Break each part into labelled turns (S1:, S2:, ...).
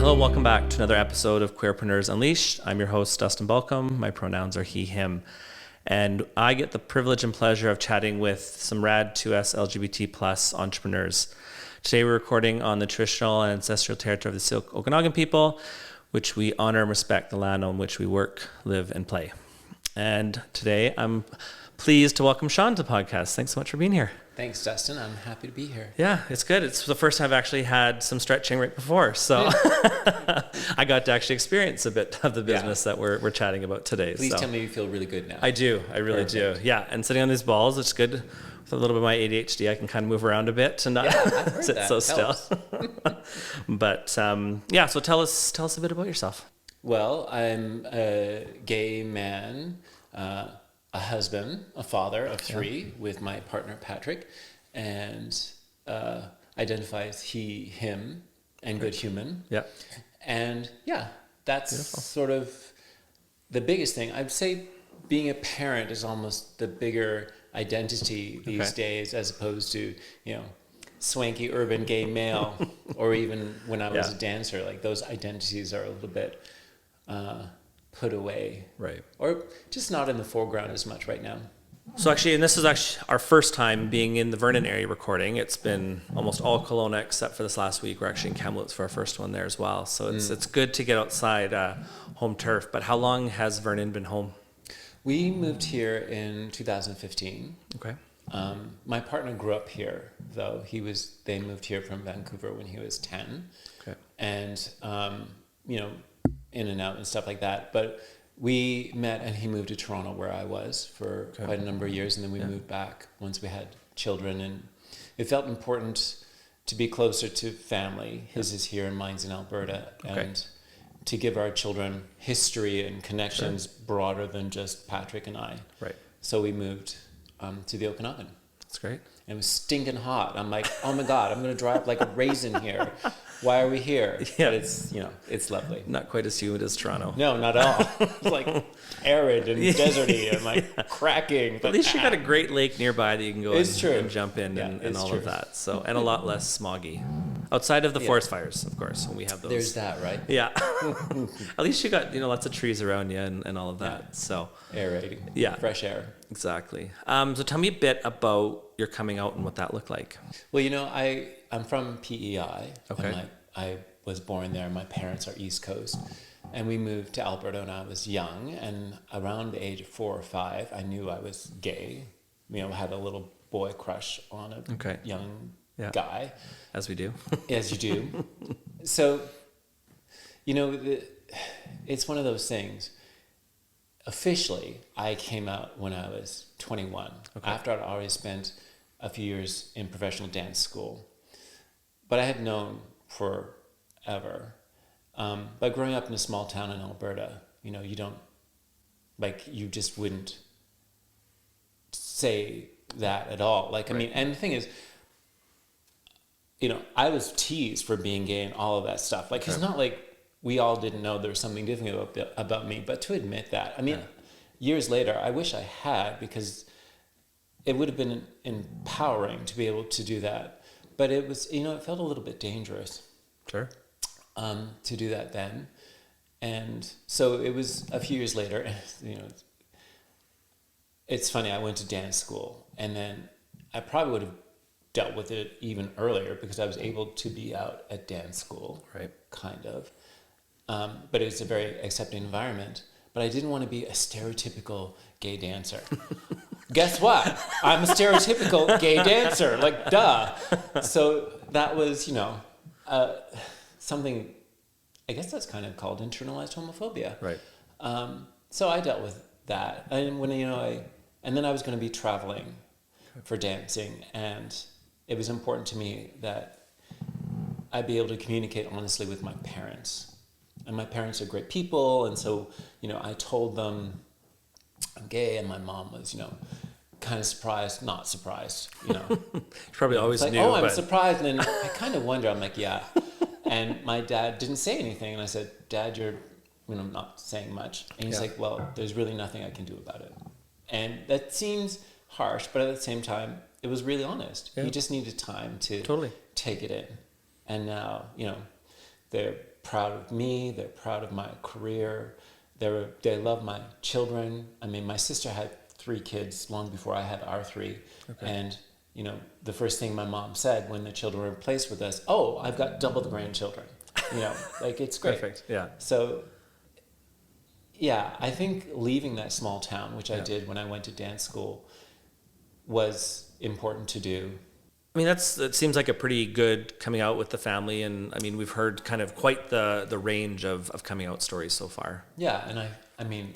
S1: Hello, welcome back to another episode of Queerpreneurs Unleashed. I'm your host, Dustyn Baulkham. My pronouns are he, him. And I get the privilege and pleasure of chatting with some rad 2S LGBT plus entrepreneurs. Today we're recording on the traditional and ancestral territory of the Syilx Okanagan people, which we honor and respect the land on which we work, live, and play. And today I'm pleased to welcome Sean to the podcast. Thanks so much for being here.
S2: Thanks, Dustyn. I'm happy to be here.
S1: Yeah, it's good. It's the first time I've actually had some stretching right before. So I got to actually experience a bit of the business that we're chatting about today.
S2: Please tell me you feel really good now.
S1: I do. I really do. Yeah. And sitting on these balls, it's good. With a little bit of my ADHD, I can kind of move around a bit and not sit so still. But so tell us a bit about yourself. Well,
S2: I'm a gay man, a husband, a father of three with my partner Patrick, and identify as he, him, and good human.
S1: Yeah.
S2: And that's beautiful. Sort of the biggest thing. I'd say being a parent is almost the bigger identity these days, as opposed to, swanky urban gay male, or even when I was a dancer. Like, those identities are a little bit put away,
S1: right,
S2: or just not in the foreground as much right now.
S1: So actually, and this is actually our first time being in the Vernon area recording. It's been almost all Kelowna except for this last week. We're actually in Kamloops for our first one there as well. So it's good to get outside home turf. But how long has Vernon been home?
S2: We moved here in 2015.
S1: Okay.
S2: My partner grew up here, though. They moved here from Vancouver when he was 10.
S1: Okay.
S2: And in and out and stuff like that. But we met, and he moved to Toronto, where I was, for quite a number of years. And then we moved back once we had children. And it felt important to be closer to family. His is here and mine's in Alberta. Okay. And to give our children history and connections broader than just Patrick and I.
S1: Right.
S2: So we moved to the Okanagan.
S1: That's great.
S2: And it was stinking hot. I'm like, oh my God, I'm going to dry up like a raisin here. Why are we here?
S1: Yeah.
S2: But it's lovely.
S1: Not quite as humid as Toronto.
S2: No, not at all. It's like arid and deserty and like cracking.
S1: But at least you got a great lake nearby that you can go and jump in and all of that. So, and a lot less smoggy. Outside of the forest fires, of course, when we have those.
S2: There's that, right?
S1: Yeah. At least you got, lots of trees around you and all of that. So
S2: aerating.
S1: Yeah.
S2: Fresh air.
S1: Exactly. So tell me a bit about your coming out and what that looked like.
S2: Well, I'm from PEI.
S1: Okay.
S2: And I was born there. My parents are East Coast. And we moved to Alberta when I was young. And around the age of 4 or 5, I knew I was gay. Had a little boy crush on a young guy.
S1: As we do.
S2: As you do. So, it's one of those things. Officially, I came out when I was 21, after I'd already spent a few years in professional dance school. But I had known forever. But growing up in a small town in Alberta, you just wouldn't say that at all. And the thing is, I was teased for being gay and all of that stuff. It's not like we all didn't know there was something different about me, but to admit that, years later, I wish I had, because it would have been empowering to be able to do that. But it was, it felt a little bit dangerous.
S1: Sure.
S2: To do that then. And so it was a few years later, it's funny, I went to dance school, and then I probably would have dealt with it even earlier because I was able to be out at dance school.
S1: Right.
S2: Kind of. But it was a very accepting environment. But I didn't want to be a stereotypical gay dancer. Guess what? I'm a stereotypical gay dancer. Duh. So that was, something, I guess that's kind of called internalized homophobia.
S1: Right.
S2: So I dealt with that. And when, and then I was going to be traveling for dancing. And it was important to me that I be able to communicate honestly with my parents. And my parents are great people, and so, I told them I'm gay, and my mom was, kind of surprised, not surprised,
S1: She probably always knew.
S2: I'm surprised, and then I kind of wonder, I'm like, yeah. And my dad didn't say anything, and I said, Dad, you're, not saying much. And he's like, well, there's really nothing I can do about it. And that seems harsh, but at the same time, it was really honest. Yeah. He just needed time to take it in. And now, they're proud of me. They're proud of my career. They love my children. I mean, my sister had 3 kids long before I had our 3.
S1: Okay.
S2: And, you know, the first thing my mom said when the children were placed with us, oh, I've got double the grandchildren. You know, like, it's great.
S1: Perfect. Yeah.
S2: So, yeah, I think leaving that small town, which I did when I went to dance school, was important to do.
S1: I mean, it seems like a pretty good coming out with the family. And I mean, we've heard kind of quite the range of coming out stories so far.
S2: Yeah. And I mean,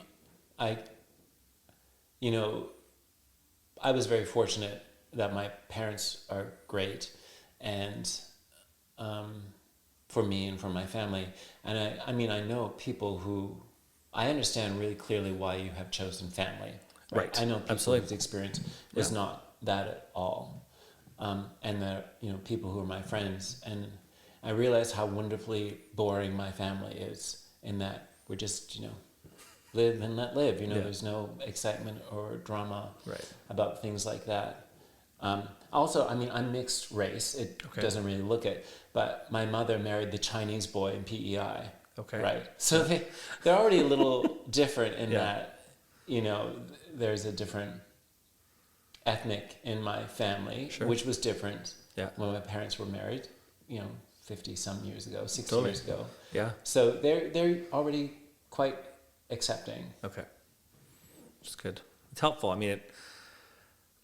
S2: you know, I was very fortunate that my parents are great, and for me and for my family. And I mean, I know people who, I understand really clearly why you have chosen family.
S1: Right.
S2: I know people
S1: Absolutely.
S2: whose experience was not that at all. And the, you know, people who are my friends, and I realize how wonderfully boring my family is, in that we're just, you know, live and let live. You know, there's no excitement or drama about things like that. Also, I mean, I'm mixed race. It doesn't really look it, but my mother married the Chinese boy in PEI. Okay. Right. So they're already a little different in that, you know, there's a different ethnic in my family, which was different when my parents were married, you know, 50 some years ago, 60 years ago. Yeah. So they're already quite accepting.
S1: Okay. It's good. It's helpful. I mean,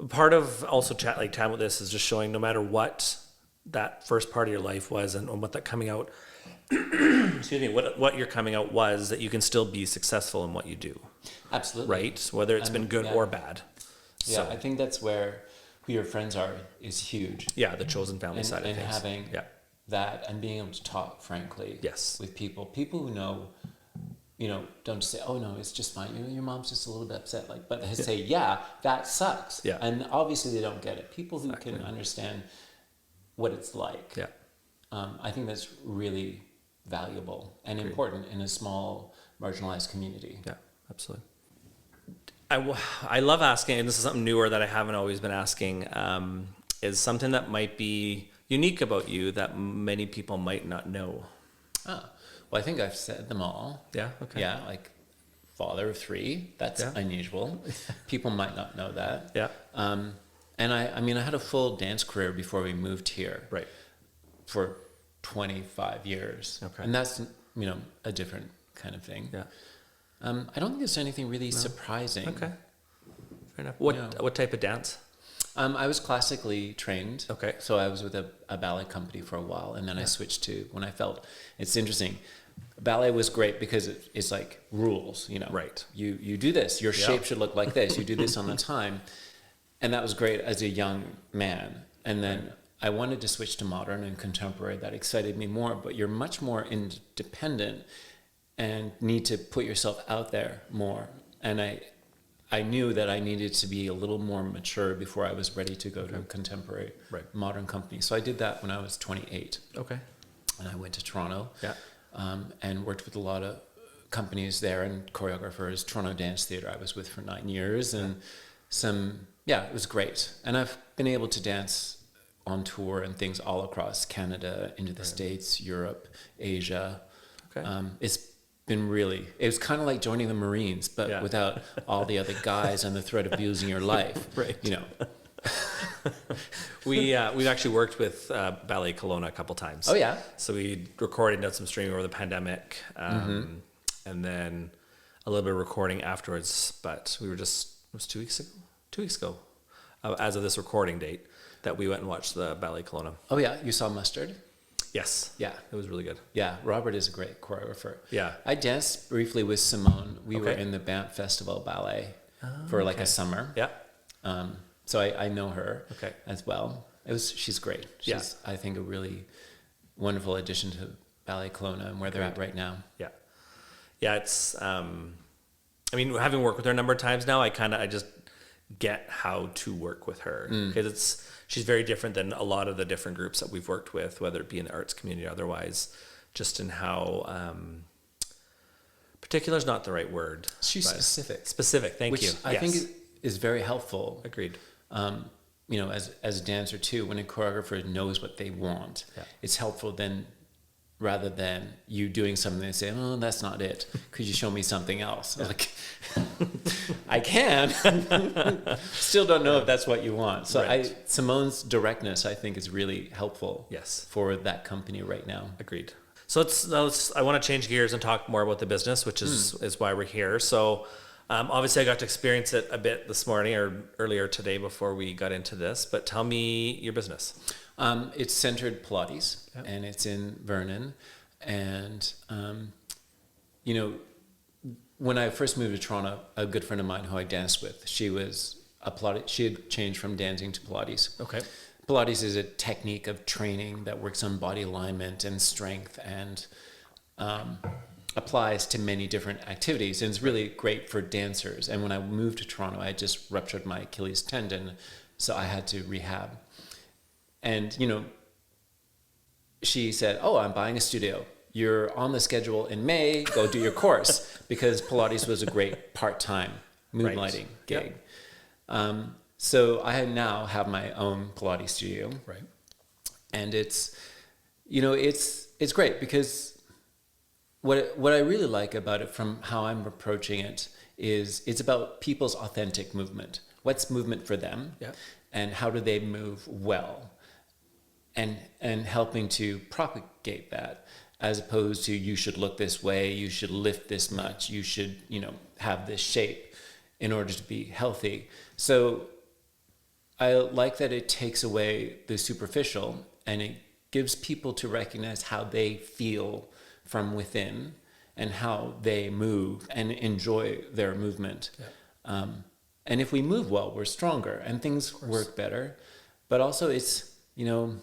S1: part of also chatting with this is just showing no matter what that first part of your life was and what that coming out, excuse me, what your coming out was, that you can still be successful in what you do.
S2: Absolutely.
S1: Right? Whether it's been good or bad.
S2: Yeah, so I think that's where who your friends are is huge.
S1: Yeah, the chosen family side of things.
S2: And having that, and being able to talk frankly with people who know, you know, don't just say, oh no, it's just fine. You know, your mom's just a little bit upset. Like, but they say, yeah, that sucks. Yeah. And obviously they don't get it. People who can understand what it's like. Yeah. I think that's really valuable and important in a small, marginalized community.
S1: Yeah, absolutely. I love asking, and this is something newer that I haven't always been asking, is something that might be unique about you that many people might not know.
S2: Oh, well, I think I've said them all.
S1: Yeah, okay.
S2: Yeah, like father of 3, that's unusual. People might not know that. Yeah. And I mean, I had a full dance career before we moved here. Right. For 25 years. Okay. And that's, you know, a different kind of thing. Yeah. I don't think there's anything really surprising. Okay. Fair enough. What type of dance? I was classically trained. Okay. So I was with a ballet company for a while, and then I switched to, when I felt, it's interesting, ballet was great because it's like rules, you know. Right. You do this, your shape should look like this, you do this on the time. And that was great as a young man. And then I wanted to switch to modern and contemporary. That excited me more, but you're much more independent and need to put yourself out there more. And I knew that I needed to be a little more mature before I was ready to go to a contemporary modern company. So I did that when I was 28. Okay. And I went to Toronto and worked with a lot of companies there and choreographers. Toronto Dance Theatre I was with for 9 years, and it was great. And I've been able to dance on tour and things all across Canada, into the States, Europe, Asia. Okay. It was kind of like joining the Marines, but without all the other guys and the threat of abusing your life. Right. You know.
S1: We've actually worked with Ballet Kelowna a couple times.
S2: Oh yeah.
S1: So we recorded, done some streaming over the pandemic, and then a little bit of recording afterwards. But we were it was 2 weeks ago. 2 weeks ago, as of this recording date, that we went and watched the Ballet Kelowna.
S2: Oh yeah, you saw Mustard?
S1: Yes. Yeah. It was really good.
S2: Yeah. Robert is a great choreographer. Yeah. I danced briefly with Simone. We were in the Banff Festival Ballet for like a summer. Yeah. So I know her as well. She's great. She's, I think, a really wonderful addition to Ballet Kelowna and where they're at right now.
S1: Yeah. Yeah. It's, I mean, having worked with her a number of times now, I just get how to work with her, because she's very different than a lot of the different groups that we've worked with, whether it be in the arts community or otherwise, just in how particular is not the right word.
S2: She's specific.
S1: Specific, thank you.
S2: I think is very helpful.
S1: Agreed.
S2: You know, as a dancer too, when a choreographer knows what they want, it's helpful then rather than you doing something and saying, oh, that's not it. Could you show me something else? Yeah. Like, I can. Still don't know if that's what you want. So Simone's directness, I think, is really helpful for that company right now.
S1: Agreed. So I want to change gears and talk more about the business, which is why we're here. So obviously I got to experience it a bit this morning or earlier today before we got into this, but tell me your business.
S2: It's centered Pilates, and it's in Vernon. And, you know, when I first moved to Toronto, a good friend of mine who I danced with, she was a Pilates. She had changed from dancing to Pilates.
S1: Okay.
S2: Pilates is a technique of training that works on body alignment and strength and applies to many different activities. And it's really great for dancers. And when I moved to Toronto, I just ruptured my Achilles tendon, so I had to rehab. And, you know, she said, oh, I'm buying a studio. You're on the schedule in May, go do your course, because Pilates was a great part-time moonlighting gig. Yep. So I now have my own Pilates studio.
S1: Right.
S2: And it's, you know, it's great because what I really like about it from how I'm approaching it is it's about people's authentic movement. What's movement for them? Yeah. And how do they move well? And helping to propagate that, as opposed to you should look this way, you should lift this much, you should, you know, have this shape in order to be healthy. So I like that it takes away the superficial and it gives people to recognize how they feel from within and how they move and enjoy their movement. Yeah. And if we move well, we're stronger and things work better. But also it's, you know,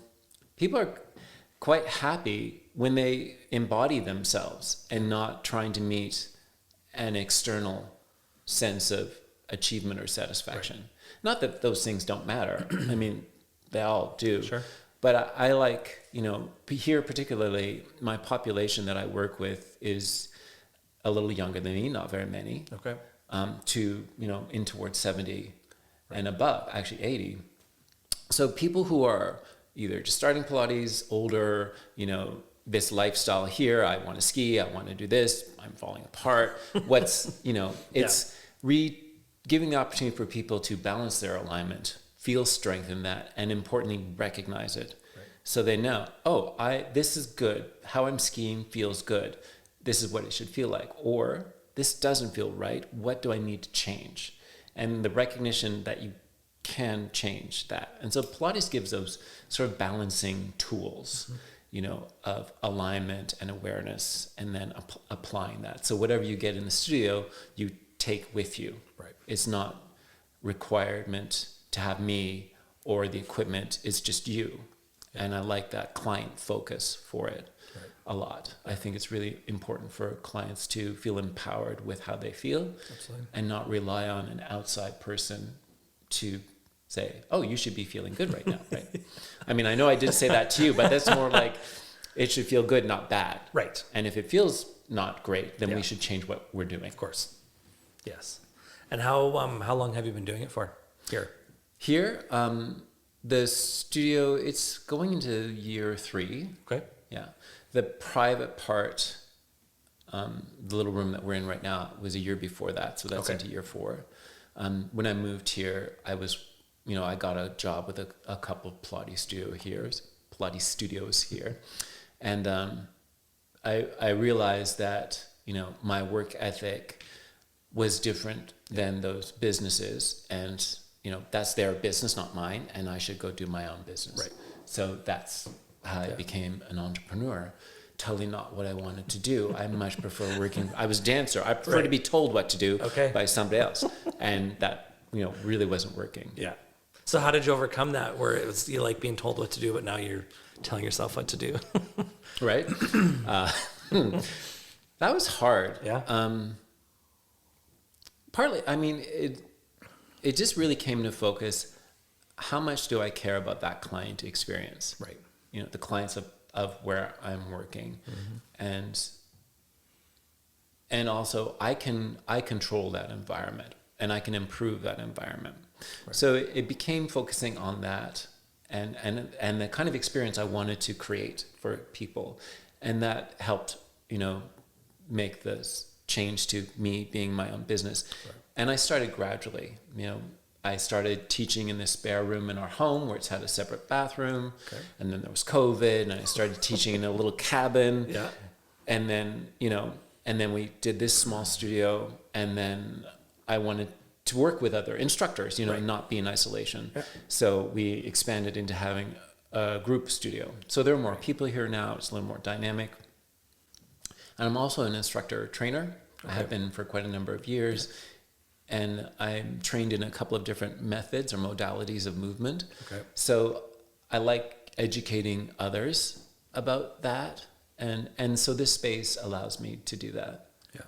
S2: people are quite happy when they embody themselves and not trying to meet an external sense of achievement or satisfaction. Right. Not that those things don't matter. I mean, they all do. Sure. But I like, you know, here particularly, my population that I work with is a little younger than me, not very many. Okay. To, you know, in towards 70 and above, actually 80. So people who are either just starting Pilates, older, you know, this lifestyle here, I want to ski, I want to do this, I'm falling apart. What's, you know, it's giving the opportunity for people to balance their alignment, feel strength in that, and importantly, recognize it. Right. So they know, oh, this is good. How I'm skiing feels good. This is what it should feel like. Or this doesn't feel right. What do I need to change? And the recognition that you can change that. And so Pilates gives those sort of balancing tools, you know, of alignment and awareness, and then applying that. So whatever you get in the studio, you take with you. Right. It's not requirement to have me or the equipment. It's just you. Yeah. And I like that client focus for it a lot. I think it's really important for clients to feel empowered with how they feel. Absolutely. And not rely on an outside person to say, oh, you should be feeling good right now, right? I mean, I know I did say that to you, but that's more like it should feel good, not bad. Right. And if it feels not great, then we should change what we're doing. Of course.
S1: Yes. And how long have you been doing it for here?
S2: Here, the studio, it's going into year 3. Okay. Yeah. The private part, the little room that we're in right now, was a year before that. So that's into year 4. When I moved here, I was, you know, I got a job with a couple of Pilates studios here. And I realized that, you know, my work ethic was different than those businesses. And, you know, that's their business, not mine. And I should go do my own business. Right. So that's how I became an entrepreneur. Totally not what I wanted to do. I much prefer working. I was a dancer. I prefer to be told what to do by somebody else. And that, you know, really wasn't working. Yeah.
S1: So how did you overcome that, where it was you like being told what to do, but now you're telling yourself what to do?
S2: Right. That was hard. Yeah. Partly, I mean, it just really came to focus. How much do I care about that client experience? Right. You know, the clients of where I'm working, and also I control that environment and I can improve that environment. Right. So it became focusing on that and the kind of experience I wanted to create for people. and that helped, make this change to me being my own business. Right. And I started gradually, I started teaching in the spare room in our home where it's had a separate bathroom. Okay. And then there was COVID, and I started teaching in a little cabin. Yeah. And then, and then we did this small studio, and then I wanted to work with other instructors, right. and not be in isolation. Yeah. So we expanded into having a group studio. So there are more people here now. It's a little more dynamic. And I'm also an instructor trainer. Okay. I have been for quite a number of years. And I'm trained in a couple of different methods or modalities of movement. Okay. So I like educating others about that. And so this space allows me to do that. Yeah.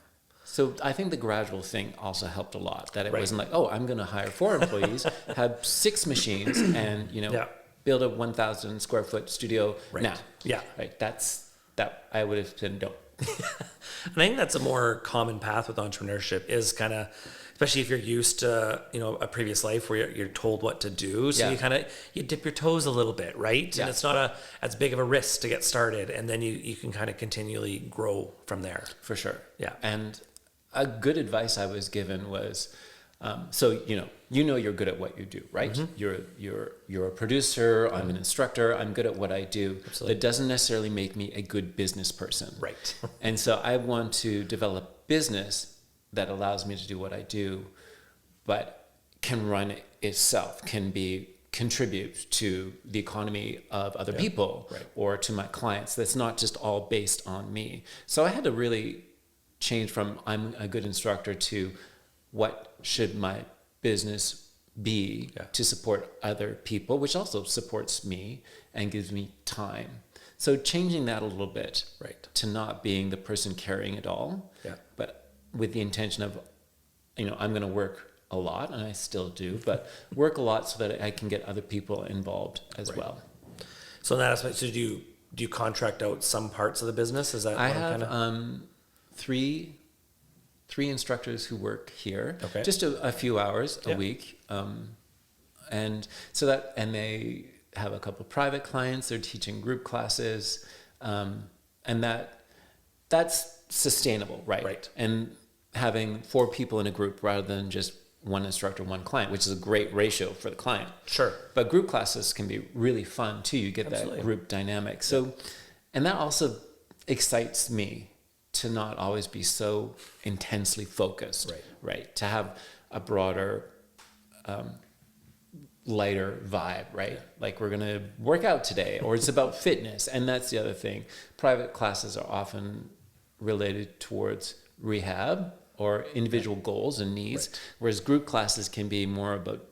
S2: So I think the gradual thing also helped a lot. That it right. wasn't like, oh, I'm going to hire 4 employees, have 6 machines, and yeah. build a 1,000 square foot studio right. now. Yeah. Right. That I would have said no.
S1: And I think that's a more common path with entrepreneurship is kind of, especially if you're used to, a previous life where you're told what to do. So yeah. you dip your toes a little bit, right? Yeah. And it's not as big of a risk to get started. And then you can kind of continually grow from there.
S2: For sure. Yeah. And a good advice I was given was, so, you're good at what you do, right? Mm-hmm. You're a producer. I'm an instructor. I'm good at what I do. Absolutely. That doesn't necessarily make me a good business person. Right. And so I want to develop business that allows me to do what I do, but can run itself, contribute to the economy of other yeah. people right. or to my clients. That's not just all based on me. So I had to really change from I'm a good instructor to what should my business be yeah. to support other people, which also supports me and gives me time. So changing that a little bit right. to not being the person carrying it all, yeah. but with the intention of, I'm going to work a lot, and I still do, but work a lot so that I can get other people involved as right. well.
S1: So in that aspect, so do you contract out some parts of the business? Is that
S2: I have three instructors who work here, okay. just a few hours a yeah. week, and they have a couple of private clients. They're teaching group classes, and that's sustainable, right? Right. And having 4 people in a group rather than just one instructor, one client, which is a great ratio for the client. Sure. But group classes can be really fun too. You get Absolutely. That group dynamic. So, yeah. and that also excites me to not always be so intensely focused, right? To have a broader, lighter vibe, right? Yeah. Like we're going to work out today, or it's about fitness. And that's the other thing. Private classes are often related towards rehab or individual goals and needs, right. whereas group classes can be more about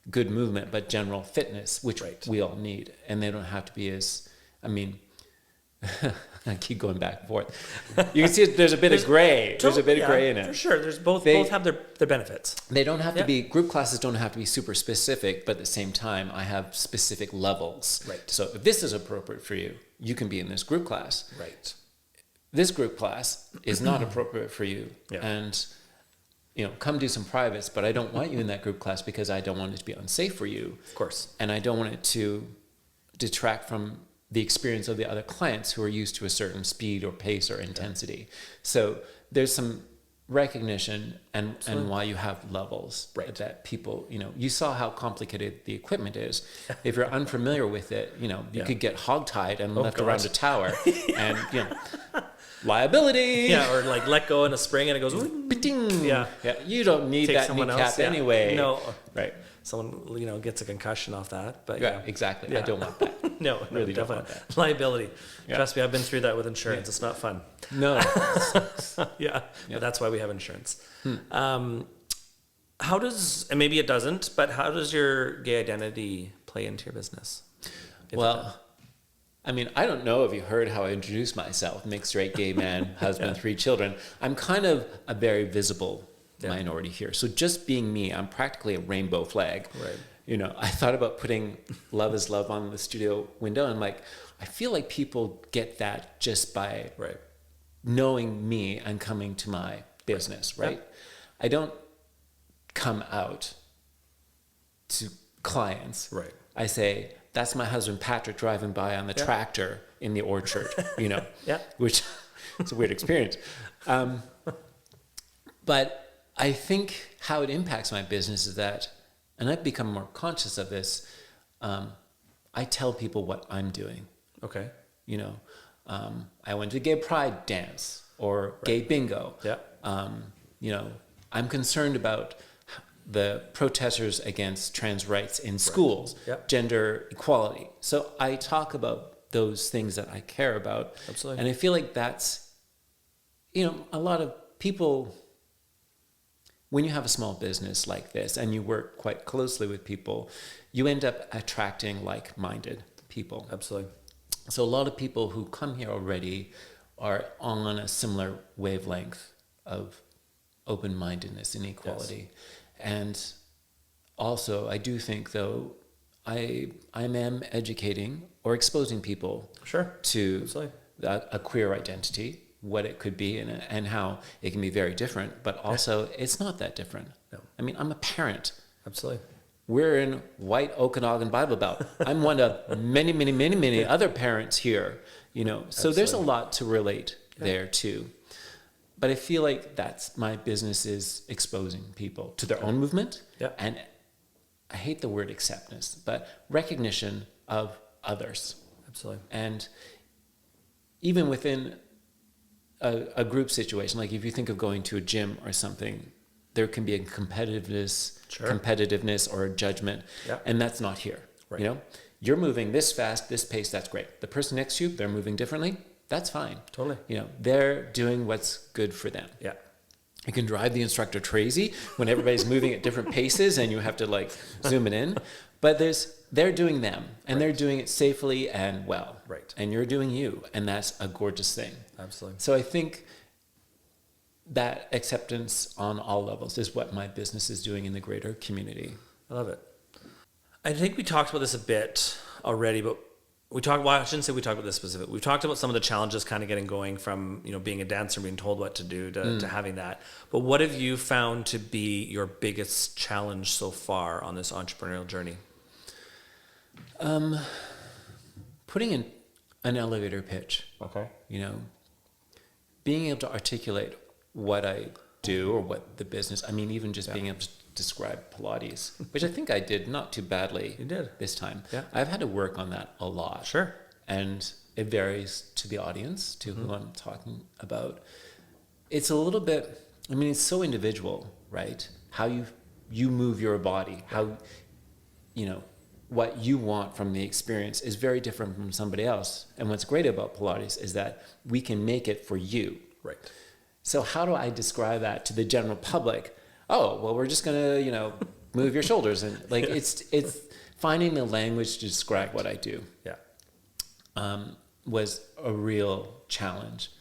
S2: good movement, but general fitness, which right. we all need. And they don't have to be as, I keep going back and forth. You can see there's a bit of gray. There's a bit of gray in it.
S1: For sure. There's both have their benefits.
S2: They don't have to be, group classes don't have to be super specific, but at the same time, I have specific levels. Right. So if this is appropriate for you, you can be in this group class. Right. This group class is not appropriate for you. Yeah. And, come do some privates, but I don't want you in that group class because I don't want it to be unsafe for you. Of course. And I don't want it to detract from the experience of the other clients who are used to a certain speed or pace or intensity. Yeah. So there's some recognition and why you have levels right. that people, you saw how complicated the equipment is. If you're unfamiliar with it, you yeah. could get hogtied and left around a tower and, liability.
S1: Yeah, or like let go in a spring and it goes,
S2: yeah. You don't need that kneecap anyway.
S1: No. Right. Someone, gets a concussion off that. But yeah,
S2: exactly. Yeah. I don't want that.
S1: No, really don't want that. Liability. Yeah. Trust me, I've been through that with insurance. Yeah. It's not fun.
S2: No.
S1: Yeah. But that's why we have insurance. How does, and maybe it doesn't, but how does your gay identity play into your business?
S2: Well, I don't know if you heard how I introduced myself. Mixed, straight, gay man, husband, 3 children. I'm kind of a very visible minority here. So just being me, I'm practically a rainbow flag. Right. I thought about putting Love is Love on the studio window. And I'm like, I feel like people get that just by knowing me and coming to my business, right? Yeah. I don't come out to clients. Right. I say, that's my husband Patrick driving by on the tractor in the orchard, you know, which it's a weird experience. But I think how it impacts my business is that, and I've become more conscious of this, I tell people what I'm doing.
S1: Okay.
S2: You know, I went to gay pride dance or gay bingo.
S1: Yeah.
S2: You know, I'm concerned about the protesters against trans rights in schools, gender equality. So I talk about those things that I care about.
S1: Absolutely.
S2: And I feel like that's, you know, a lot of people, when you have a small business like this and you work quite closely with people, you end up attracting like-minded people.
S1: Absolutely.
S2: So a lot of people who come here already are on a similar wavelength of open-mindedness and equality. Yes. And also, I do think, though, I am educating or exposing people to a queer identity, what it could be, and how it can be very different, but also it's not that different. No. I mean, I'm a parent.
S1: Absolutely.
S2: We're in White Okanagan Bible Belt. I'm one of many, many, many, many other parents here, you know. So Absolutely. There's a lot to relate there too. But I feel like that's my business, is exposing people to their own movement. And I hate the word acceptance, but recognition of others. Absolutely. And even within a group situation, like if you think of going to a gym or something, there can be a competitiveness or a judgment, and that's not here. You know, you're moving this fast, this pace, that's great. The person next to you, they're moving differently, that's fine. Totally. You know, they're doing what's good for them. Yeah. You can drive the instructor crazy when everybody's moving at different paces and you have to like zoom it in, but they're doing them and they're doing it safely and well. Right. And you're doing you, and that's a gorgeous thing. Absolutely. So I think that acceptance on all levels is what my business is doing in the greater community.
S1: I love it. I think we talked about this a bit already, but I shouldn't say we talked about this specifically. We've talked about some of the challenges kind of getting going from, you know, being a dancer, being told what to do to having that. But what have you found to be your biggest challenge so far on this entrepreneurial journey?
S2: Putting in an elevator pitch. Okay. You know, being able to articulate what I do or what the business, I mean, even just being able to describe Pilates, which I think I did not too badly. You did. This time. Yeah. I've had to work on that a lot. Sure. And it varies to the audience, to who I'm talking about. It's a little bit, I mean, it's so individual, right? How you move your body, how, you know, what you want from the experience is very different from somebody else. And what's great about Pilates is that we can make it for you. Right. So how do I describe that to the general public? Oh, well, we're just gonna, you know, move your shoulders, and like it's finding the language to describe what I do. Yeah, was a real challenge.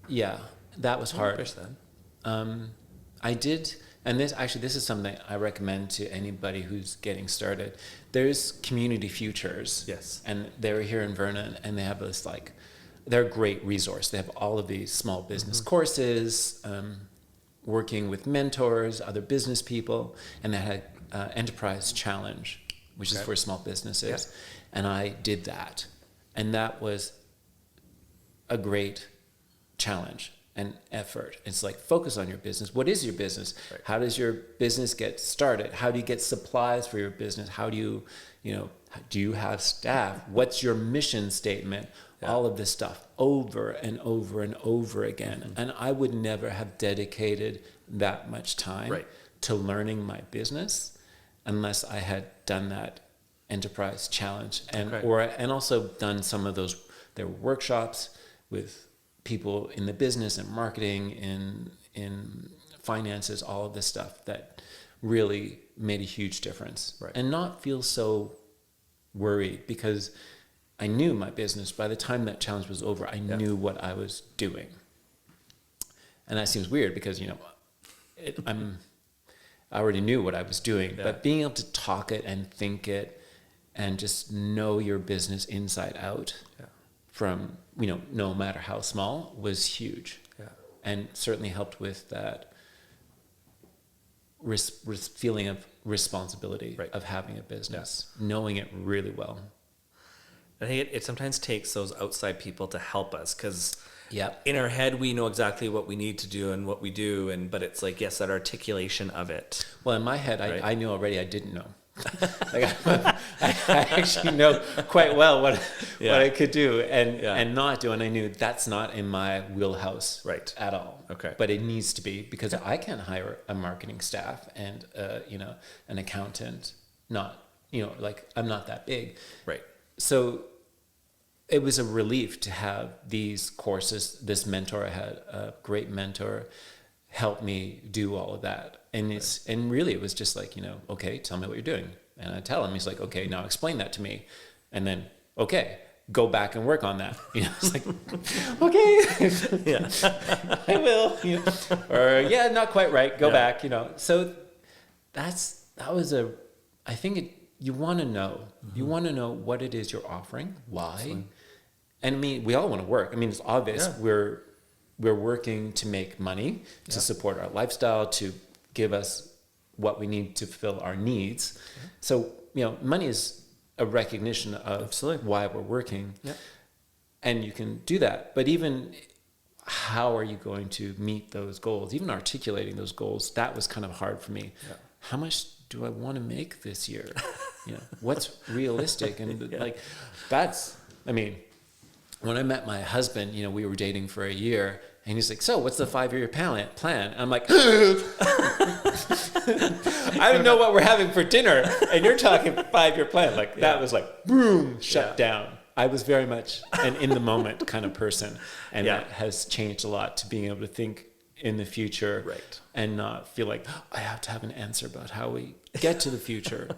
S2: Yeah, that was hard. I did, and this is something I recommend to anybody who's getting started. There's Community Futures. Yes, and they're here in Vernon, and they have this like, they're a great resource. They have all of these small business courses. Working with mentors, other business people, and they had Enterprise Challenge, which is for small businesses. Yeah. And I did that. And that was a great challenge and effort. It's like, focus on your business. What is your business? Right. How does your business get started? How do you get supplies for your business? How do you do you have staff? What's your mission statement? Yeah. All of this stuff over and over and over again. And I would never have dedicated that much time to learning my business unless I had done that Enterprise Challenge and also done some of those, there were workshops with people in the business and marketing, in finances, all of this stuff that really made a huge difference. Right. And not feel so worried, because I knew my business. By the time that challenge was over, I knew what I was doing. And that seems weird because, you know, I already knew what I was doing, but being able to talk it and think it and just know your business inside out from, you know, no matter how small, was huge. Yeah. And certainly helped with that feeling of responsibility of having a business, knowing it really well.
S1: I think it sometimes takes those outside people to help us, because
S2: Yeah.
S1: in our head we know exactly what we need to do and what we do, but it's like, yes, that articulation of it.
S2: Well, in my head, I knew already. I didn't know. Like, I actually know quite well what I could do and not do, and I knew that's not in my wheelhouse at all.
S1: Okay,
S2: but it needs to be, because I can't hire a marketing staff and an accountant. Not like, I'm not that big.
S1: Right.
S2: So it was a relief to have these courses. This mentor, I had a great mentor, help me do all of that. And and really it was just like, okay, tell me what you're doing. And I tell him, he's like, okay, now explain that to me. And then, okay, go back and work on that. It's like, okay, yeah, I will. Or yeah, not quite right. Go back. So I think you want to know. Mm-hmm. You want to know what it is you're offering, why. Absolutely. And I mean, we all want to work. I mean, it's obvious. Yeah. We're working to make money, to support our lifestyle, to give us what we need to fulfill our needs. Yeah. So, money is a recognition of Absolutely. Why we're working. Yeah. And you can do that. But even how are you going to meet those goals? Even articulating those goals, that was kind of hard for me. Yeah. How much do I want to make this year? What's realistic? And when I met my husband, we were dating for a year, and he's like, so what's the 5-year plan? I'm like, I don't know what we're having for dinner, and you're talking 5-year plan. Like, that was like, boom, shut down. I was very much an in the moment kind of person, and that has changed a lot, to being able to think in the future and not feel like, I have to have an answer about how we get to the future.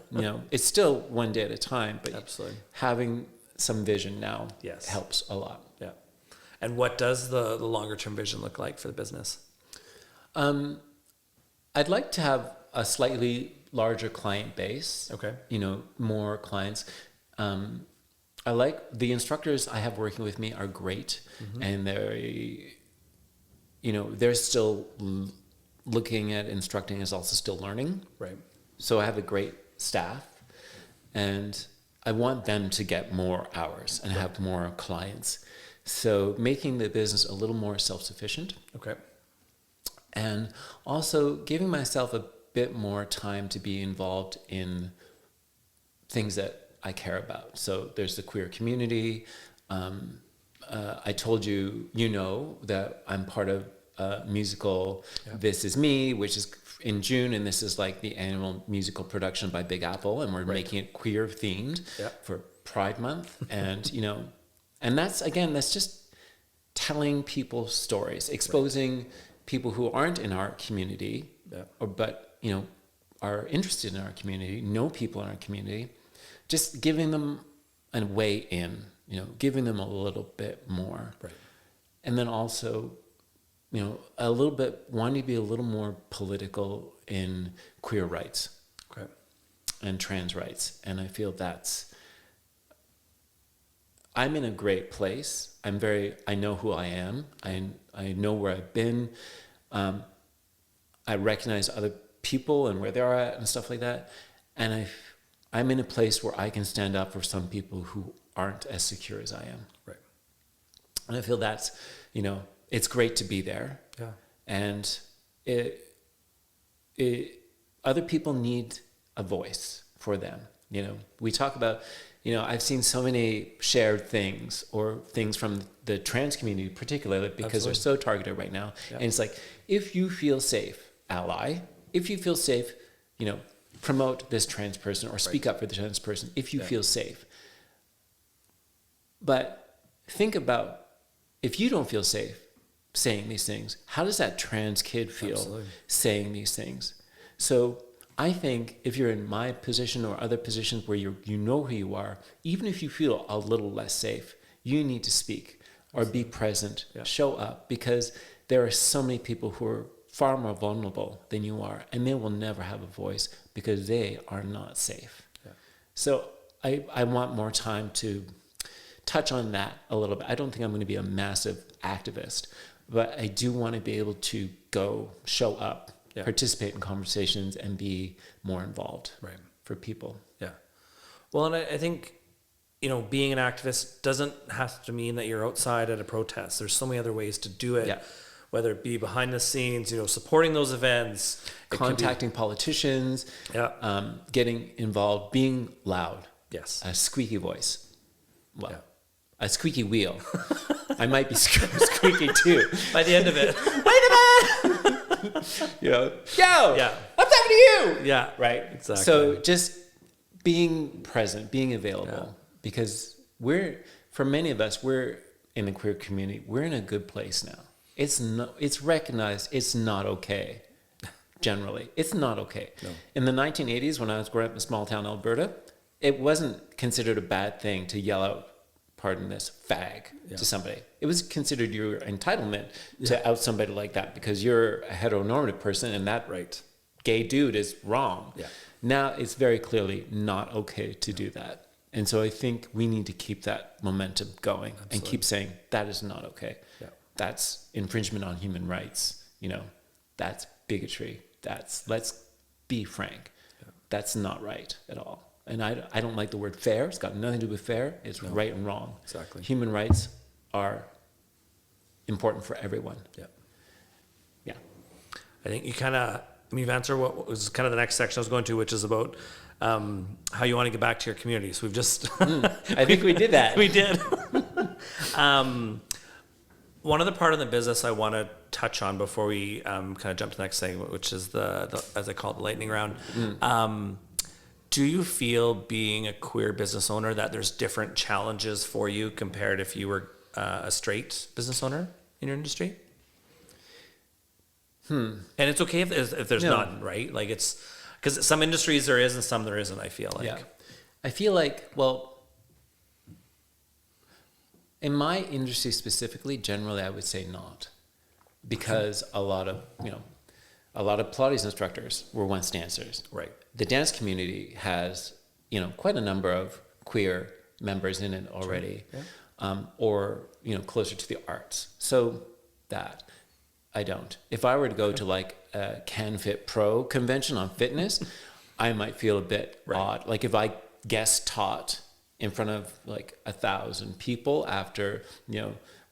S2: It's still one day at a time, but Absolutely. Having some vision now helps a lot.
S1: Yeah. And what does the longer term vision look like for the business?
S2: I'd like to have a slightly larger client base. Okay. More clients. I like the instructors I have working with me are great, mm-hmm. and they're still looking at instructing, is also still learning. Right. So I have a great staff, and I want them to get more hours and have more clients. So making the business a little more self-sufficient. Okay. And also giving myself a bit more time to be involved in things that I care about. So there's the queer community. I told you, that I'm part of a musical, This Is Me, which is in June, and this is like the annual musical production by Big Apple, and we're making it queer themed for Pride Month. And, and that's just telling people stories, exposing people who aren't in our community, but are interested in our community, know people in our community, just giving them a way in, giving them a little bit more. Right. And then also, a little bit, wanting to be a little more political in queer rights and trans rights. And I feel I'm in a great place. I know who I am. I know where I've been. I recognize other people and where they're at and stuff like that. And I'm in a place where I can stand up for some people who aren't as secure as I am. Right. And I feel that's, it's great to be there. Yeah. And other people need a voice for them. We talk about, I've seen so many shared things or things from the trans community, particularly because they're so targeted right now. Yeah. And it's like, if you feel safe, ally. If you feel safe, promote this trans person or speak up for the trans person if you feel safe. But think about, if you don't feel safe saying these things, how does that trans kid feel saying these things? So I think if you're in my position or other positions where you know who you are, even if you feel a little less safe, you need to speak or be present, show up, because there are so many people who are far more vulnerable than you are, and they will never have a voice because they are not safe. Yeah. So I want more time to touch on that a little bit. I don't think I'm going to be a massive activist, but I do want to be able to go show up participate in conversations and be more involved for people.
S1: Yeah. Well, and I think, being an activist doesn't have to mean that you're outside at a protest. There's so many other ways to do it, whether it be behind the scenes, supporting those events.
S2: Contacting politicians, getting involved, being loud.
S1: Yes.
S2: A squeaky voice. Well, a squeaky wheel. I might be squeaky too.
S1: By the end of it.
S2: Wait a minute! Yo! I'm talking to you!
S1: Yeah.
S2: Right?
S1: Exactly.
S2: So just being present, being available. Because for many of us, we're in the queer community, we're in a good place now. It's recognized it's not okay. Generally, it's not okay. No. In the 1980s, when I was growing up in small town Alberta, it wasn't considered a bad thing to yell out, pardon this, fag to somebody. It was considered your entitlement to out somebody like that because you're a heteronormative person and that gay dude is wrong. Yeah. Now it's very clearly not okay to do that. And so I think we need to keep that momentum going and keep saying that is not okay. Yeah. That's infringement on human rights. That's bigotry. Let's be frank. Yeah. That's not right at all. And I don't like the word fair. It's got nothing to do with fair. It's right and wrong.
S1: Exactly.
S2: Human rights are important for everyone. Yeah. Yeah.
S1: I think you've answered what was kind of the next section I was going to, which is about how you want to get back to your community. So we've just...
S2: I think we did that.
S1: We did. One other part of the business I want to touch on before we kind of jump to the next segment, which is the as I call it, the lightning round. Do you feel, being a queer business owner, that there's different challenges for you compared if you were a straight business owner in your industry? And it's okay if there's none, right? Like it's because some industries there is and some there isn't. I feel like.
S2: Yeah. I feel like, well, in my industry specifically, generally I would say not, because a lot of Pilates instructors were once dancers.
S1: Right.
S2: The dance community has, quite a number of queer members in it already, or closer to the arts. So that I don't. If I were to go to like a CanFit Pro convention on fitness, I might feel a bit odd. Like if I guest taught in front of like 1,000 people after,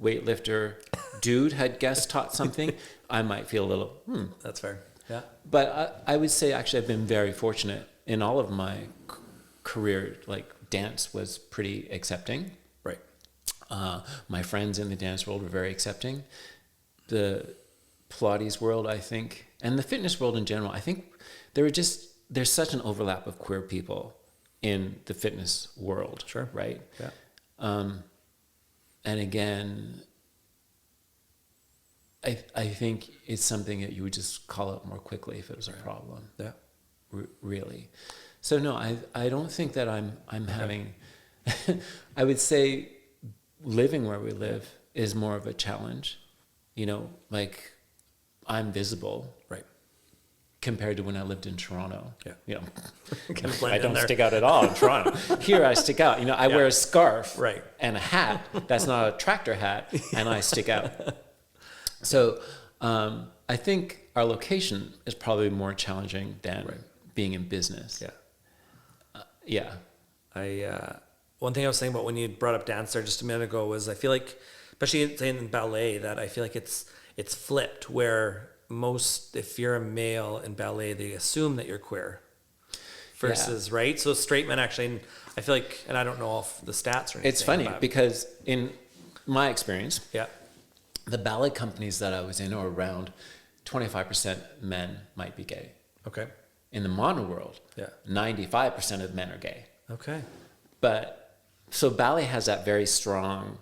S2: weightlifter dude had guest taught something, I might feel a little,
S1: That's fair. Yeah.
S2: But I would say actually I've been very fortunate in all of my career. Like dance was pretty accepting.
S1: Right.
S2: My friends in the dance world were very accepting. The Pilates world, I think, and the fitness world in general, I think there's such an overlap of queer people in the fitness world.
S1: Sure.
S2: Right.
S1: Yeah.
S2: And again, I think it's something that you would just call out more quickly if it was a problem.
S1: Yeah.
S2: Really. So no, I don't think that I'm having, I would say living where we live is more of a challenge, like I'm visible.
S1: Right.
S2: Compared to when I lived in Toronto.
S1: Yeah.
S2: I don't stick out at all in Toronto. Here I stick out. I wear a scarf and a hat. That's not a tractor hat, and I stick out. So I think our location is probably more challenging than being in business. Yeah.
S1: One thing I was saying about when you brought up dance there just a minute ago was I feel like, especially in ballet, that I feel like it's flipped where if you're a male in ballet, they assume that you're queer versus, right? So straight men actually, I feel like, and I don't know all the stats or anything.
S2: It's funny because in my experience, the ballet companies that I was in are around 25% men might be gay.
S1: Okay.
S2: In the mono world, 95% of men are gay.
S1: Okay.
S2: But so ballet has that very strong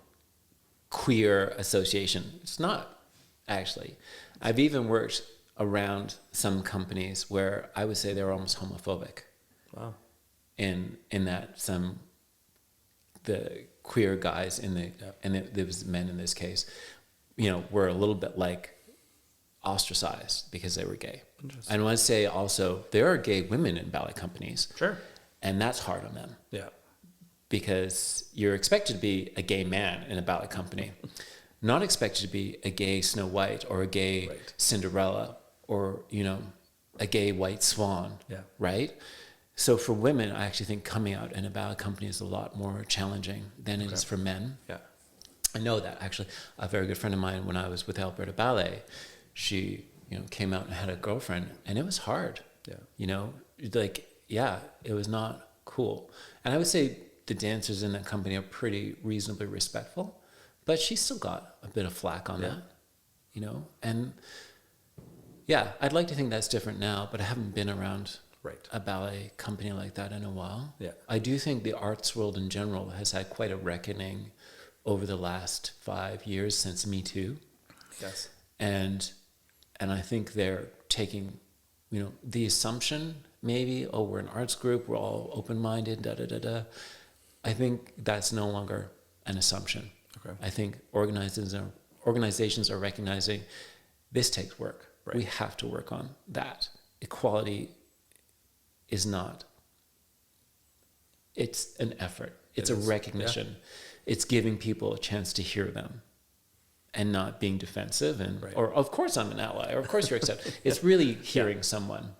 S2: queer association. It's not actually. I've even worked around some companies where I would say they're almost homophobic.
S1: Wow.
S2: In that the queer guys and there was men in this case, were a little bit like ostracized because they were gay. And I want to say also there are gay women in ballet companies.
S1: Sure.
S2: And that's hard on them.
S1: Yeah.
S2: Because you're expected to be a gay man in a ballet company. Not expected to be a gay Snow White or a gay Cinderella or, you know, a gay white swan,
S1: Yeah.
S2: right? So for women, I actually think coming out in a ballet company is a lot more challenging than it is for men.
S1: Yeah.
S2: I know that. Actually, a very good friend of mine, when I was with Alberta Ballet, she, you know, came out and had a girlfriend, and it was hard.
S1: Yeah.
S2: You know, like, yeah, it was not cool. And I would say the dancers in that company are pretty reasonably respectful, but she still got a bit of flack on that, you know? And yeah, I'd like to think that's different now, but I haven't been around a ballet company like that in a while.
S1: Yeah.
S2: I do think the arts world in general has had quite a reckoning over the last 5 years since Me Too.
S1: Yes.
S2: And I think they're taking, you know, the assumption maybe, oh, we're an arts group, we're all open-minded, da-da-da-da. I think that's no longer an assumption. Okay. I think organizations are recognizing this takes work. Right. We have to work on that. Equality is not. It's an effort. It's a recognition. Yeah. It's giving people a chance to hear them and not being defensive and, or of course I'm an ally, or of course you're accepted. It's really hearing someone.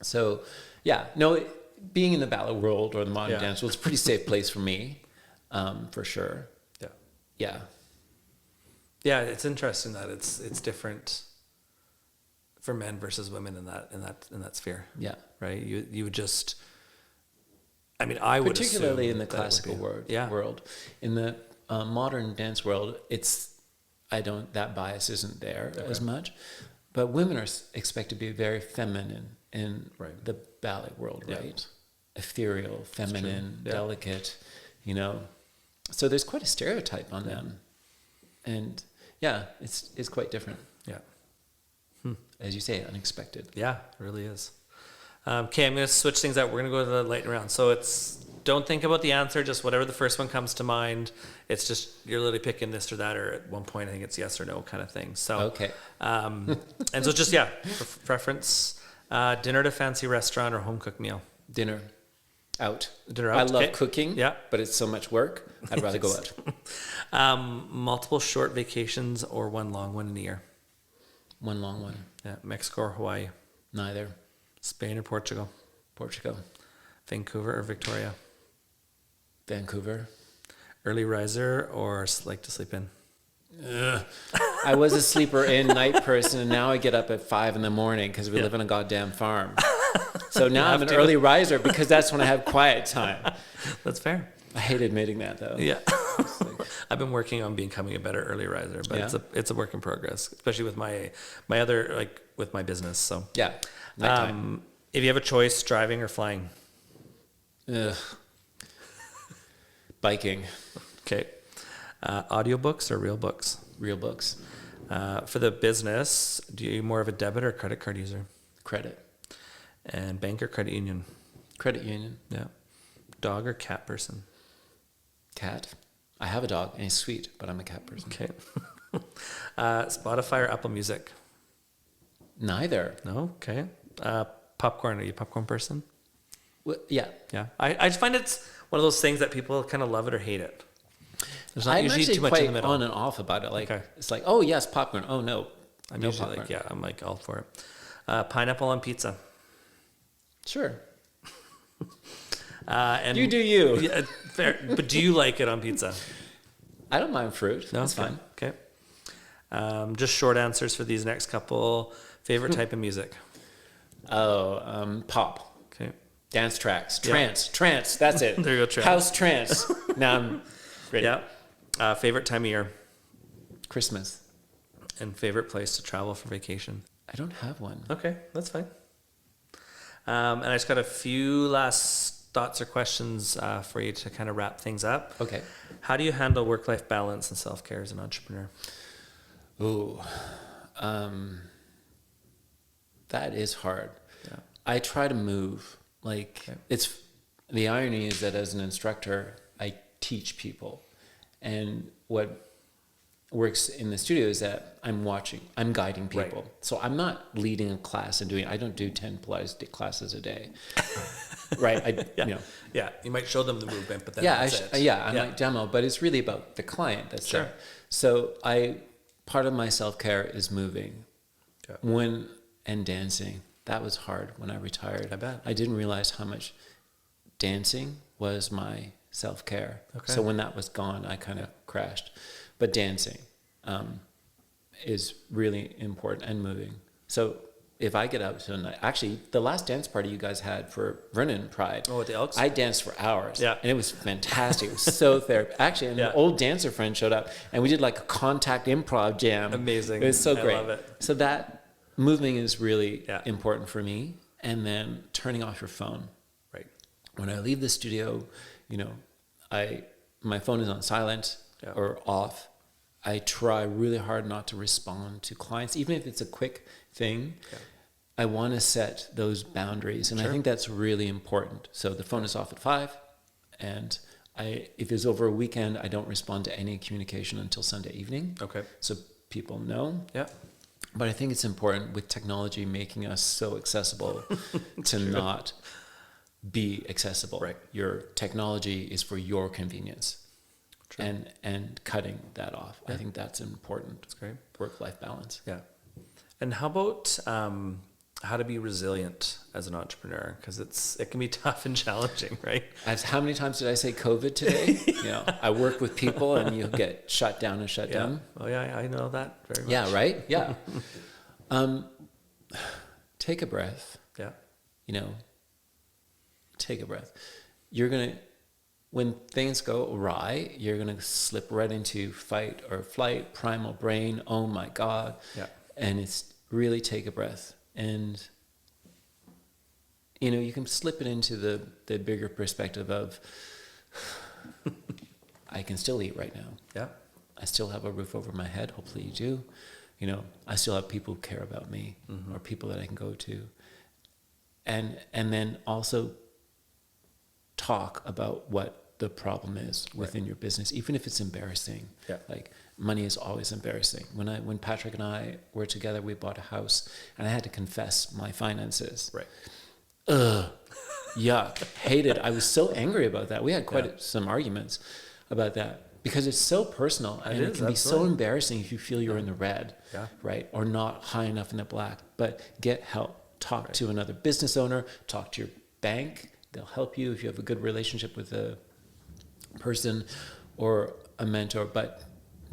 S2: So, yeah, no, being in the ballet world or the modern dance world is a pretty safe place for me, for sure.
S1: Yeah.
S2: Yeah.
S1: Yeah, it's interesting that it's different for men versus women in that sphere.
S2: Yeah.
S1: Right? You would just, I mean, I would
S2: particularly in the classical world. In the modern dance world, that bias isn't there as much, but women are expected to be very feminine in the ballet world, right? Ethereal, feminine, delicate, you know. So there's quite a stereotype on them, and it's quite different.
S1: Yeah,
S2: as you say, unexpected.
S1: Yeah, it really is. Okay, I'm going to switch things out. We're going to go to the lightning round. So don't think about the answer, just whatever the first one comes to mind. It's just, you're literally picking this or that, or at one point I think it's yes or no kind of thing. So, okay. And so just, preference, dinner at a fancy restaurant or home cooked meal?
S2: Dinner out.
S1: Dinner out.
S2: I love cooking, but it's so much work. I'd rather go out.
S1: Multiple short vacations or one long one in a year?
S2: One long one.
S1: Yeah. Mexico or Hawaii?
S2: Neither.
S1: Spain or Portugal?
S2: Portugal.
S1: Vancouver or Victoria?
S2: Vancouver.
S1: Early riser or like to sleep in?
S2: I was a sleeper in night person, and now I get up at 5 a.m. because we live on a goddamn farm. So now I'm an early riser because that's when I have quiet time.
S1: That's fair.
S2: I hate admitting that though.
S1: Yeah. I've been working on becoming a better early riser, but it's a work in progress, especially with my other, like with my business. So
S2: yeah.
S1: If you have a choice, driving or flying?
S2: Biking.
S1: Okay. Audiobooks or real books?
S2: Real books.
S1: For the business, do you more of a debit or credit card user?
S2: Credit.
S1: And bank or credit union?
S2: Credit union.
S1: Yeah. Dog or cat person?
S2: Cat. I have a dog and he's sweet, but I'm a cat person.
S1: Okay. Spotify or Apple Music?
S2: Neither.
S1: No? Okay. Popcorn. Are you a popcorn person?
S2: Well, yeah.
S1: Yeah. I just find it's one of those things that people kind of love it or hate it. There's not usually too much in the middle.
S2: I'm actually quite on and off about it. Like, it's like, oh yes, popcorn. Oh no.
S1: I'm usually popcorn. Like, I'm like all for it. Pineapple on pizza? Sure. And you do you. Yeah, fair. But do you like it on pizza? I don't mind fruit. No, that's fine. Okay. Just short answers for these next couple. Favorite type of music? Pop. Okay. Dance tracks. Trance. That's it. There you go. Trance. House trance. Now I'm ready. Yeah. Favorite time of year? Christmas. And favorite place to travel for vacation? I don't have one. Okay, that's fine. And I just got a few last thoughts or questions for you to kind of wrap things up. Okay. How do you handle work-life balance and self-care as an entrepreneur? Ooh. That is hard. Yeah. I try to move. Like, it's the irony is that as an instructor, I teach people. And what works in the studio is that I'm guiding people. Right. So I'm not leading a class and I don't do 10 Pilates classes a day. Right. You might show them the movement, but then I might demo, but it's really about the client that's there. So part of my self-care is moving. Yeah. When
S2: and dancing. That was hard when I retired.
S1: I bet.
S2: I didn't realize how much dancing was my self-care.
S1: Okay.
S2: So when that was gone, I kind of crashed. But dancing is really important, and moving. So if I get out to a night, actually, the last dance party you guys had for Vernon Pride.
S1: Oh, at the Elks?
S2: I danced for hours.
S1: Yeah.
S2: And it was fantastic. It was so therapeutic. Actually, an old dancer friend showed up, and we did like a contact improv jam.
S1: Amazing.
S2: It was so great.
S1: I love it.
S2: So that moving is really important for me. And then turning off your phone.
S1: Right.
S2: When I leave the studio, my phone is on silent or off. I try really hard not to respond to clients, even if it's a quick thing. Yeah. I want to set those boundaries, and I think that's really important. So the phone is off at 5, and if it's over a weekend, I don't respond to any communication until Sunday evening. Okay. So people know. Yeah. But I think it's important with technology making us so accessible to not be accessible. Right. Your technology is for your convenience. True. And cutting that off. Yeah. I think that's important. That's great. Work-life balance.
S1: Yeah. And how about how to be resilient as an entrepreneur? Because it can be tough and challenging, right?
S2: How many times did I say COVID today? I work with people and you get shut down and shut down.
S1: Oh yeah, I know that very much.
S2: Yeah, right? Yeah. Take a breath. Yeah. Take a breath. When things go awry, you're going to slip right into fight or flight, primal brain. Oh my God. Yeah. And it's really take a breath. And, you can slip it into the bigger perspective of, I can still eat right now. Yeah. I still have a roof over my head. Hopefully you do. I still have people who care about me or people that I can go to. And then also talk about what the problem is within your business, even if it's embarrassing. Yeah. Like money is always embarrassing. When Patrick and I were together, we bought a house and I had to confess my finances. Right. Yuck. Hated. I was so angry about that. We had quite some arguments about that because it's so personal and it can be so embarrassing if you feel you're in the red, right? Or not high enough in the black. But get help. Talk to another business owner. Talk to your bank. They'll help you if you have a good relationship with a person or a mentor, but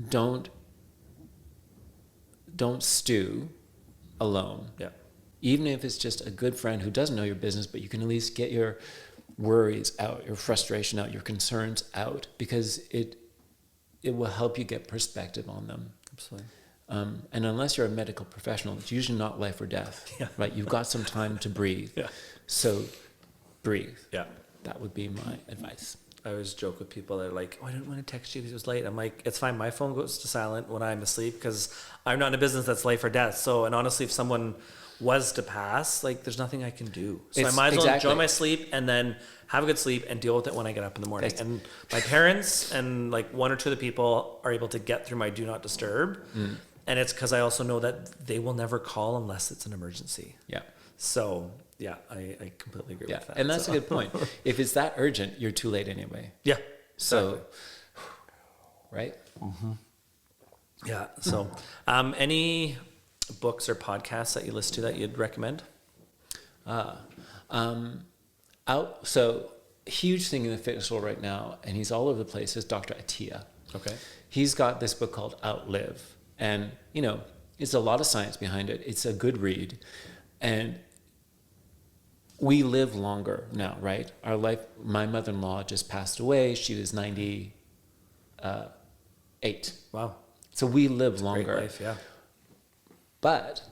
S2: don't stew alone. Yeah. Even if it's just a good friend who doesn't know your business, but you can at least get your worries out, your frustration out, your concerns out, because it will help you get perspective on them. Absolutely. And unless you're a medical professional, it's usually not life or death, right? You've got some time to breathe. Yeah. So breathe. Yeah. That would be my advice.
S1: I always joke with people that are like, I didn't want to text you because it was late. I'm like, it's fine. My phone goes to silent when I'm asleep because I'm not in a business that's life or death. So, and honestly, if someone was to pass, like there's nothing I can do. So I might as well enjoy my sleep and then have a good sleep and deal with it when I get up in the morning. And my parents and like one or two of the people are able to get through my do not disturb. And it's because I also know that they will never call unless it's an emergency. Yeah. So yeah, I completely agree with that.
S2: And that's a good point. If it's that urgent, you're too late anyway.
S1: Yeah.
S2: So, right?
S1: Mm-hmm. Yeah. So, any books or podcasts that you listen to that you'd recommend?
S2: So, huge thing in the fitness world right now, and he's all over the place, is Dr. Attia. Okay. He's got this book called Outlive. And, it's a lot of science behind it. It's a good read. And we live longer now, right? Our life, my mother-in-law just passed away. She was 98. Wow. So we live longer. Great life, yeah. But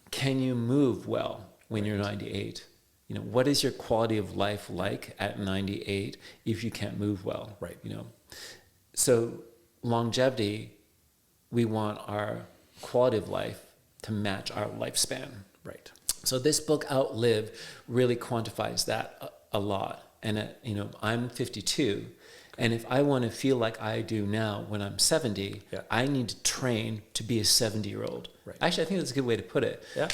S2: can you move well when you're 98? What is your quality of life like at 98 if you can't move well? Right. So longevity, we want our quality of life to match our lifespan. Right. So this book, Outlive, really quantifies that a lot. And, I'm 52. And if I want to feel like I do now when I'm 70, I need to train to be a 70-year-old. Right. Actually, I think that's a good way to put it. Yeah.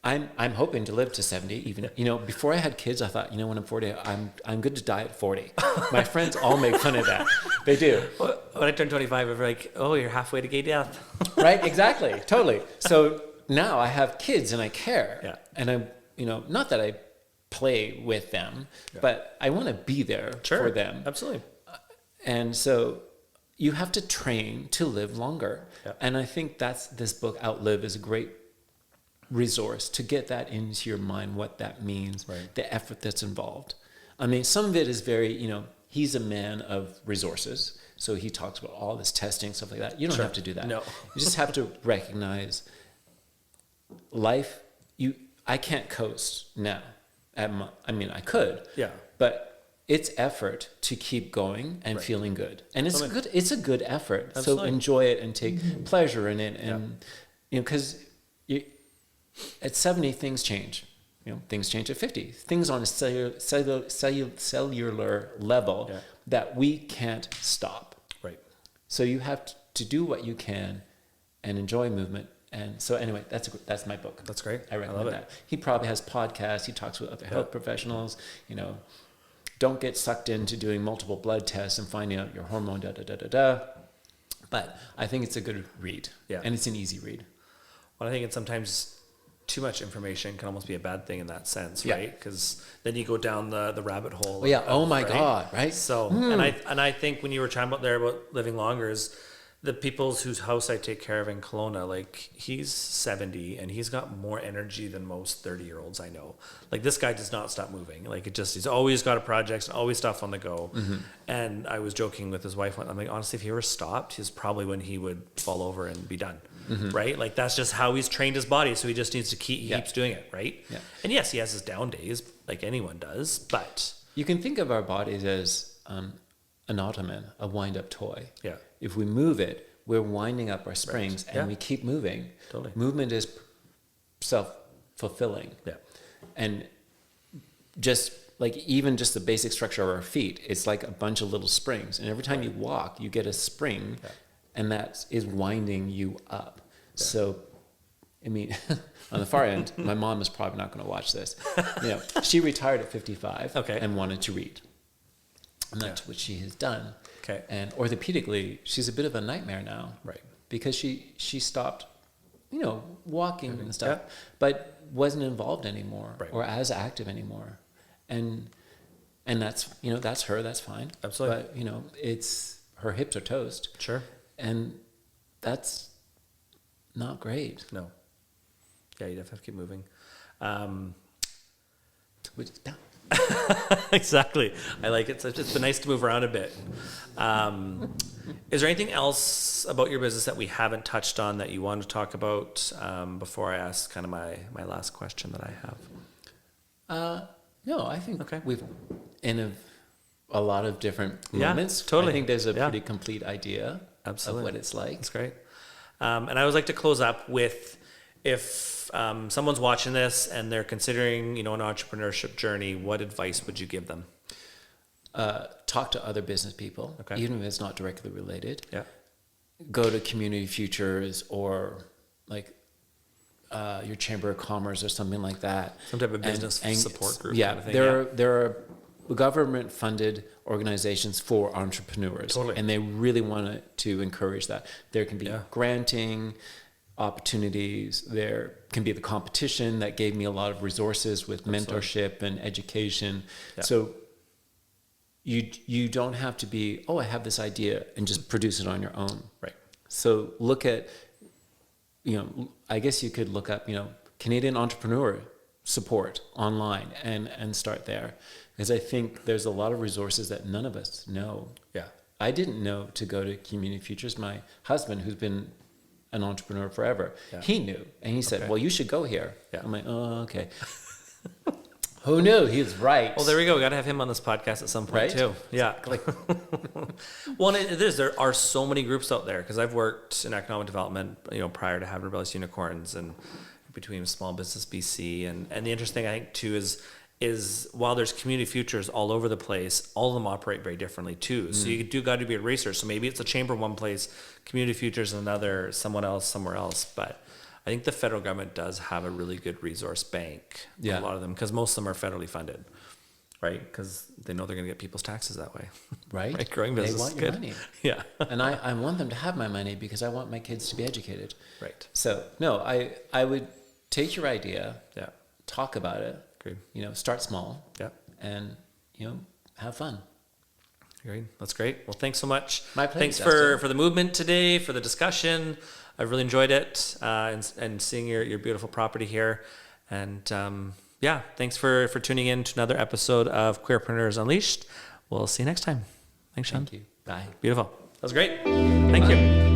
S2: I'm hoping to live to 70 even. Before I had kids, I thought, when I'm 40, I'm good to die at 40. My friends all make fun of that. They do.
S1: When I turned 25, they were like, oh, you're halfway to gay death.
S2: Right, exactly, totally. So now I have kids and I care.
S1: Yeah.
S2: And I'm, not that I play with them, but I want to be there for them.
S1: Absolutely.
S2: And so you have to train to live longer.
S1: Yeah.
S2: And I think this book, Outlive, is a great resource to get that into your mind, what that means, the effort that's involved. I mean, some of it is very, he's a man of resources. So he talks about all this testing, stuff like that. You don't have to do that.
S1: No.
S2: You just have to recognize life. I can't coast now. I could.
S1: Yeah.
S2: But it's effort to keep going and feeling good. And it's a good effort.
S1: Absolutely.
S2: So enjoy it and take pleasure in it. And, because at 70, things change. Things change at 50. Things on a cellular level that we can't stop.
S1: Right.
S2: So you have to do what you can and enjoy movement. And so anyway, that's my book.
S1: That's great.
S2: I recommend that. He probably has podcasts. He talks with other health professionals. Don't get sucked into doing multiple blood tests and finding out your hormone, But I think it's a good read. Yeah. And it's an easy read.
S1: Well, I think it's sometimes too much information can almost be a bad thing in that sense, right? Because then you go down the rabbit hole.
S2: Well, oh my God, right?
S1: So, and I think when you were talking about living longer is the people's whose house I take care of in Kelowna, like he's 70 and he's got more energy than most 30-year-olds I know. Like this guy does not stop moving. Like he's always got a project, always stuff on the go. Mm-hmm. And I was joking with his wife. I'm like, honestly, if he ever stopped, is probably when he would fall over and be done. Mm-hmm. Right? Like that's just how he's trained his body. So he just needs to keeps doing it. Right. Yeah. And yes, he has his down days like anyone does, but
S2: you can think of our bodies as an ottoman, a wind-up toy.
S1: Yeah.
S2: If we move it, we're winding up our springs and we keep moving.
S1: Totally.
S2: Movement is self-fulfilling. Yeah. And just like even just the basic structure of our feet, it's like a bunch of little springs. And every time you walk, you get a spring and that is winding you up. Yeah. So, I mean, on the far end, my mom is probably not going to watch this. She retired at 55 and wanted to read. And that's what she has done.
S1: Okay.
S2: And orthopedically, she's a bit of a nightmare now.
S1: Right.
S2: Because she stopped, walking and stuff, but wasn't involved anymore or as active anymore. And that's, that's her, that's fine.
S1: Absolutely.
S2: But, it's her hips are toast.
S1: Sure. And
S2: that's not great.
S1: No. Yeah, you definitely have to keep moving. Exactly. I like it. So it's been nice to move around a bit. Is there anything else about your business that we haven't touched on that you want to talk about before I ask kind of my last question that I have?
S2: No, I think we've in a lot of different moments.
S1: Totally.
S2: I think there's a pretty complete idea of what it's like.
S1: That's great. And I always like to close up with if someone's watching this and they're considering, an entrepreneurship journey, what advice would you give them?
S2: Talk to other business people, even if it's not directly related.
S1: Yeah.
S2: Go to community futures or like your chamber of commerce or something like that.
S1: Some type of business support group.
S2: Yeah,
S1: kind of thing.
S2: There are government-funded organizations for entrepreneurs,
S1: totally.
S2: And they really want to encourage that. There can be granting opportunities. There can be the competition that gave me a lot of resources with mentorship and education. Yeah. So you don't have to be, I have this idea and just produce it on your own.
S1: Right.
S2: So look at, I guess you could look up, Canadian entrepreneur support online and start there. Because I think there's a lot of resources that none of us know.
S1: Yeah.
S2: I didn't know to go to Community Futures. My husband, who's been an entrepreneur forever, he knew. And he said, well, you should go here. Yeah. I'm like, oh, okay. Who knew? He was right.
S1: Well, there we go. We got to have him on this podcast at some point too. Yeah. Well, there are so many groups out there because I've worked in economic development, prior to having Rebellious Unicorns and between Small Business BC. And the interesting, I think, too, is while there's community futures all over the place, all of them operate very differently too. So you do got to be a research. So maybe it's a chamber one place, community futures another, someone else somewhere else. But I think the federal government does have a really good resource bank. A lot of them, because most of them are federally funded, right? Because they know they're going to get people's taxes that way.
S2: Right?
S1: Right? Growing business
S2: They want
S1: is
S2: your
S1: good.
S2: money.
S1: Yeah.
S2: And I want them to have my money because I want my kids to be educated.
S1: Right.
S2: So, no, I would take your idea,
S1: Yeah.
S2: talk about it,
S1: Agreed.
S2: start small,
S1: Yeah.
S2: and, have fun.
S1: Agreed. That's great. Well, thanks so much.
S2: My pleasure,
S1: Thanks
S2: Dustyn.
S1: for the movement today, for the discussion. I've really enjoyed it, and seeing your beautiful property here. And yeah, thanks for tuning in to another episode of Queerpreneurs Unleashed. We'll see you next time. Thanks, Sean.
S2: Thank you. Bye.
S1: Beautiful. That was great. Thank you.